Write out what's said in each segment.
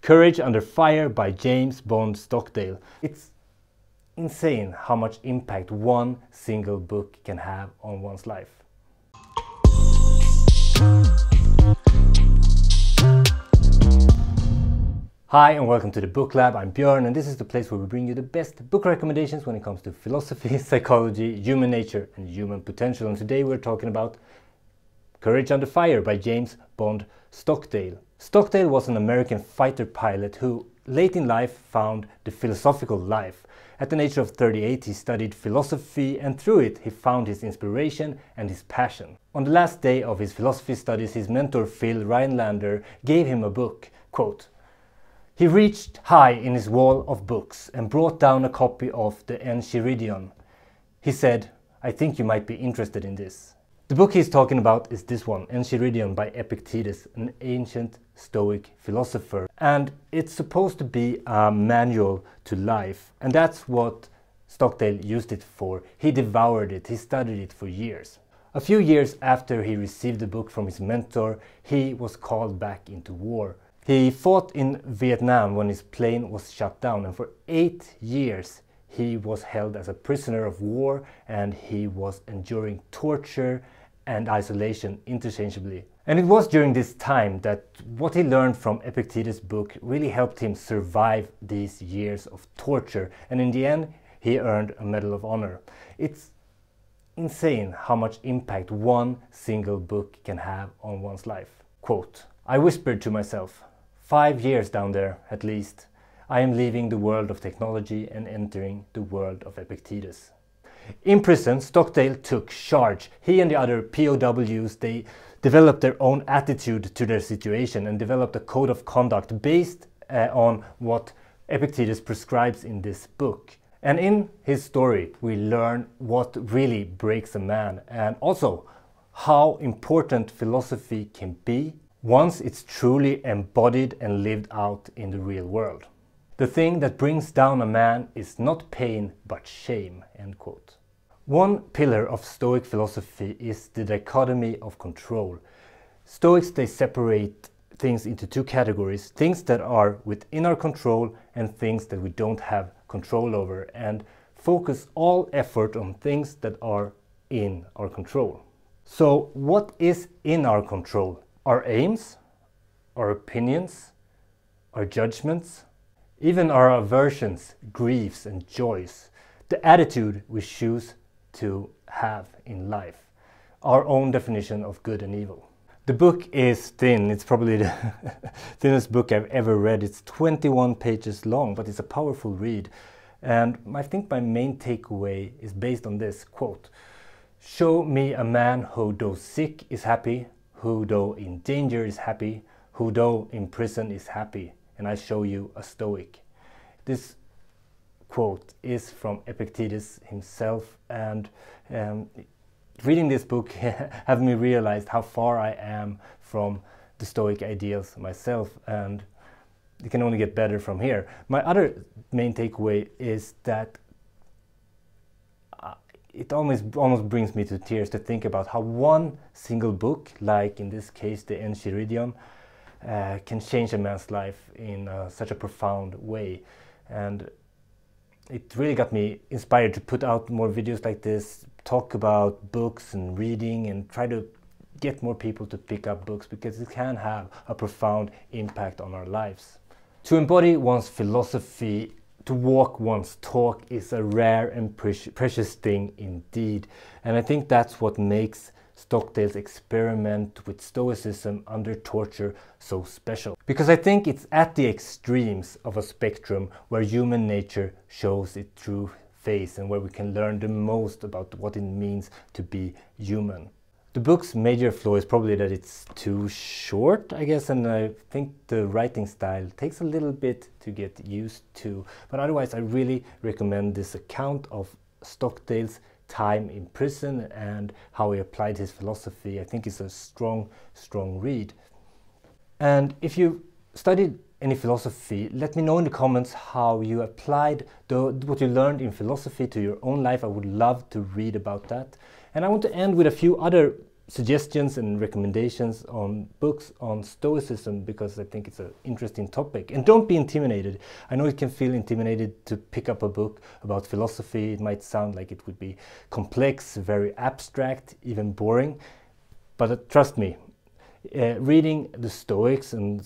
Courage Under Fire by James Stockdale. It's insane how much impact one single book can have on one's life. Hi and welcome to the Book Lab. I'm Björn and this is the place where we bring you the best book recommendations when it comes to philosophy, psychology, human nature and human potential. And today we're talking about Courage Under Fire by James Stockdale. Stockdale was an American fighter pilot who late in life found the philosophical life. At the age of 38 he studied philosophy and through it he found his inspiration and his passion. On the last day of his philosophy studies his mentor Phil Rhinelander gave him a book. Quote, "He reached high in his wall of books and brought down a copy of the Enchiridion. He said, 'I think you might be interested in this.'" The book he's talking about is this one, Enchiridion by Epictetus, an ancient Stoic philosopher. And it's supposed to be a manual to life. And that's what Stockdale used it for. He devoured it, he studied it for years. A few years after he received the book from his mentor, he was called back into war. He fought in Vietnam when his plane was shut down, and for 8 years he was held as a prisoner of war and he was enduring torture and isolation interchangeably. And it was during this time that what he learned from Epictetus' book really helped him survive these years of torture, and in the end he earned a Medal of Honor. It's insane how much impact one single book can have on one's life. Quote, "I whispered to myself, 5 years down there, at least, I am leaving the world of technology and entering the world of Epictetus." In prison, Stockdale took charge. He and the other POWs, they developed their own attitude to their situation and developed a code of conduct based on what Epictetus prescribes in this book. And in his story, we learn what really breaks a man and also how important philosophy can be once it's truly embodied and lived out in the real world. The thing that brings down a man is not pain but shame, end quote. One pillar of Stoic philosophy is the Dichotomy of Control. Stoics, they separate things into two categories, things that are within our control and things that we don't have control over, and focus all effort on things that are in our control. So what is in our control? Our aims, our opinions, our judgments, even our aversions, griefs and joys, the attitude we choose to have in life, our own definition of good and evil. The book is thin, it's probably the thinnest book I've ever read. It's 21 pages long, but it's a powerful read. And I think my main takeaway is based on this quote, "Show me a man who though sick is happy, who though in danger is happy, who though in prison is happy, and I show you a Stoic." This quote is from Epictetus himself, and reading this book have me realized how far I am from the Stoic ideals myself, and it can only get better from here. My other main takeaway is that it almost brings me to tears to think about how one single book, like in this case the Enchiridion, can change a man's life in such a profound way. And it really got me inspired to put out more videos like this, talk about books and reading and try to get more people to pick up books because it can have a profound impact on our lives. To embody one's philosophy, to walk one's talk is a rare and precious thing indeed. And I think that's what makes Stockdale's experiment with Stoicism under torture so special. Because I think it's at the extremes of a spectrum where human nature shows its true face and where we can learn the most about what it means to be human. The book's major flaw is probably that it's too short, I guess, and I think the writing style takes a little bit to get used to. But otherwise, I really recommend this account of Stockdale's time in prison and how he applied his philosophy. I think it's a strong read. And if you studied any philosophy, let me know in the comments how you applied what you learned in philosophy to your own life. I would love to read about that. And I want to end with a few other suggestions and recommendations on books on Stoicism, because I think it's an interesting topic. And don't be intimidated. I know it can feel intimidated to pick up a book about philosophy. It might sound like it would be complex, very abstract, even boring. But trust me, reading the Stoics and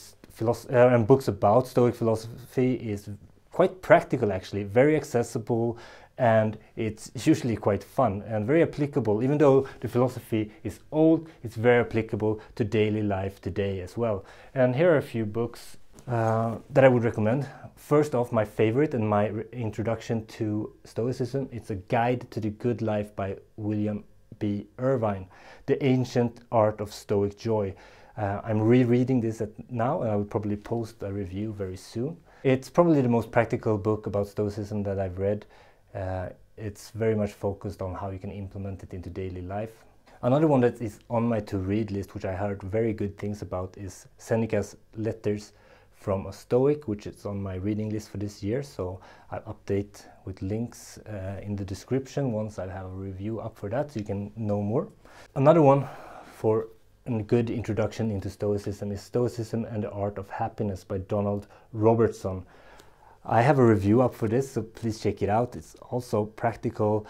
books about Stoic philosophy is quite practical, actually, very accessible, and it's usually quite fun and very applicable. Even though the philosophy is old, it's very applicable to daily life today as well. And here are a few books that I would recommend. First off, my favorite and my introduction to Stoicism, it's A Guide to the Good Life by William B. Irvine, The Ancient Art of Stoic Joy. I'm rereading this now, and I will probably post a review very soon. It's probably the most practical book about Stoicism that I've read. It's very much focused on how you can implement it into daily life. Another one that is on my to-read list, which I heard very good things about, is Seneca's Letters from a Stoic, which is on my reading list for this year. So I'll update with links in the description once I have a review up for that, so you can know more. Another one for a good introduction into Stoicism is Stoicism and the Art of Happiness by Donald Robertson. I have a review up for this, so please check it out. It's also practical.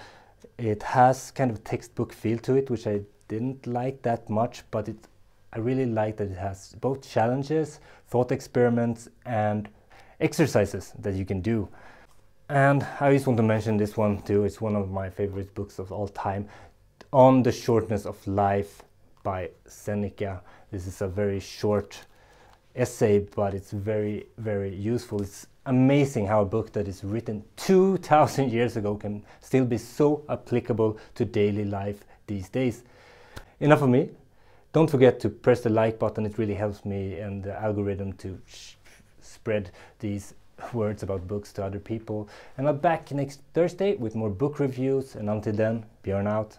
It has kind of a textbook feel to it, which I didn't like that much, but I really like that it has both challenges, thought experiments, and exercises that you can do. And I just want to mention this one too. It's one of my favorite books of all time, On the Shortness of Life by Seneca. This is a very short essay, but it's very, very useful. It's amazing how a book that is written 2,000 years ago can still be so applicable to daily life these days. Enough of me. Don't forget to press the like button. It really helps me and the algorithm to spread these words about books to other people. And I'm back next Thursday with more book reviews. And until then, Björn out.